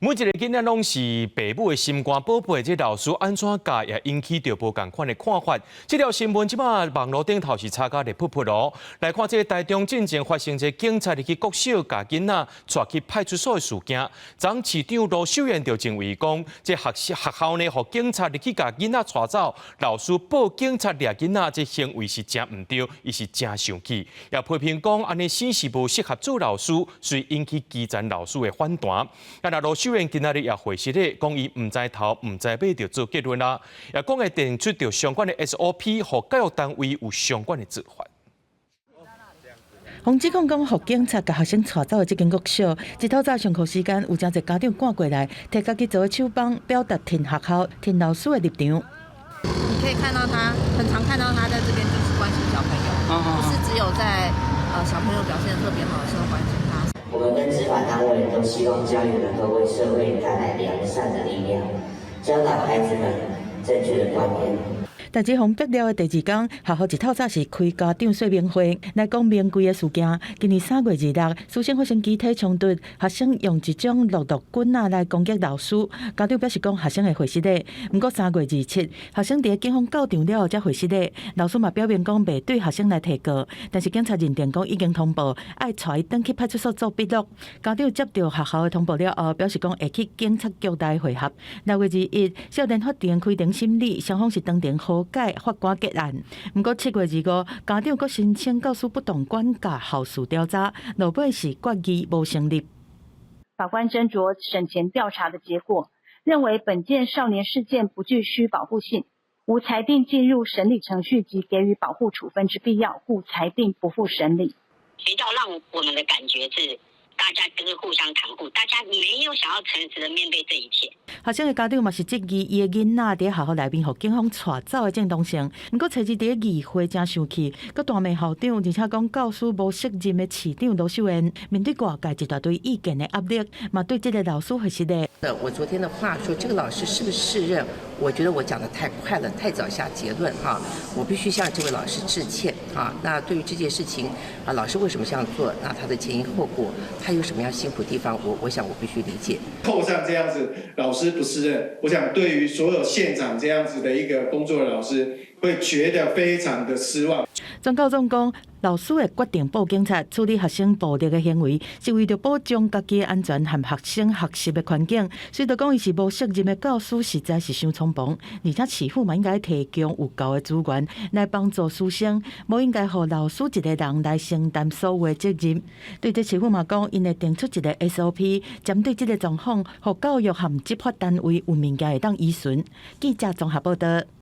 每一个囡仔拢是父母的心肝宝贝，这老师安怎教也引起着无共款的看法。这条新闻即马网络顶头是炒到热噗噗咯。来看这个台中进前发生这警察入去国小甲囡仔带去派出所的事件。昨市长罗秀燕就认为讲，这学校呢，互警察入去甲囡仔带走，老师报警察掠囡仔，这行为是真唔对，伊是真生气。也批评讲，安尼显是无适合做老师，所以引起基层老师的反弹。那罗秀燕今仔日也回实咧，讲伊唔知头唔知尾就做结论啦，也讲会定出着相关的 SOP， 和教育单位有相关的执法。洪指控讲，互警察甲学生带走的这间国小，一透早上课时间，有真侪家长赶过来，摕家己做的手帮，表达挺学校、挺老师的立场。你可以看到他，很常看到他在这边就是关心小朋友，不是只有在小朋友表现特别好的时候关心他。我们跟执法单位都希望教育能够为社会带来良善的力量，教导孩子们正确的观念。但这封爆料的第二天，学校一透早是开家长说明会，来讲名贵的事件。今年3月26日，苏生发生集体冲突，学生用一种落毒棍来攻击老师。家长表示讲，学生会回失礼。不过3月27日，学生伫警方到场了后才回失礼。老师嘛表明讲，未对学生来提告，但是警察认定讲已经通报，爱带伊转去派出所做笔录。家长接到学校的通报了后，表示讲会去警察局内会合。6月21日，少年法庭开庭审理，双方是当庭和解，法官结案。不过7月25日，家长阁申请教师不当管教后事调查，落尾是决议无成立。法官斟酌审前调查的结果，认为本件少年事件不具需保护性，无裁定进入审理程序及给予保护处分之必要，故裁定不付审理。比较让我们的感觉是，大家就是互相袒护，大家没有想要诚实的面对这一切。学生的家长嘛是质疑伊的囡仔伫学校内面，互警方带走的正当性。不过，初二伫议会真生气，佮大骂校长，而且讲教师无责任的市长罗秀燕，面对外界一大堆意见的压力，嘛对这个老师会是的。我昨天的话说，这个老师是不是适任？我觉得我讲的太快了，太早下结论哈。我必须向这位老师致歉啊。那对于这件事情啊，老师为什么这样做？那他的前因后果，他有什么样辛苦的地方？我想我必须理解。扣上这样子，老师不适任，我想对于所有现场这样子的一个工作的老师，会觉得非常的失望。总告总讲，老师会决定报警察处理学生暴力的行为，是为了保障家己的安全和学生学习的环境。虽然讲伊是无责任的教师，实在是伤匆忙，而且市府嘛应该提供有够的资源来帮助师生，无应该让老师一个人来承担所有的责任。对这市府嘛讲，因会定出一个 SOP， 针对这个状况，让教育和执法单位有物件会当依循。记者综合报道。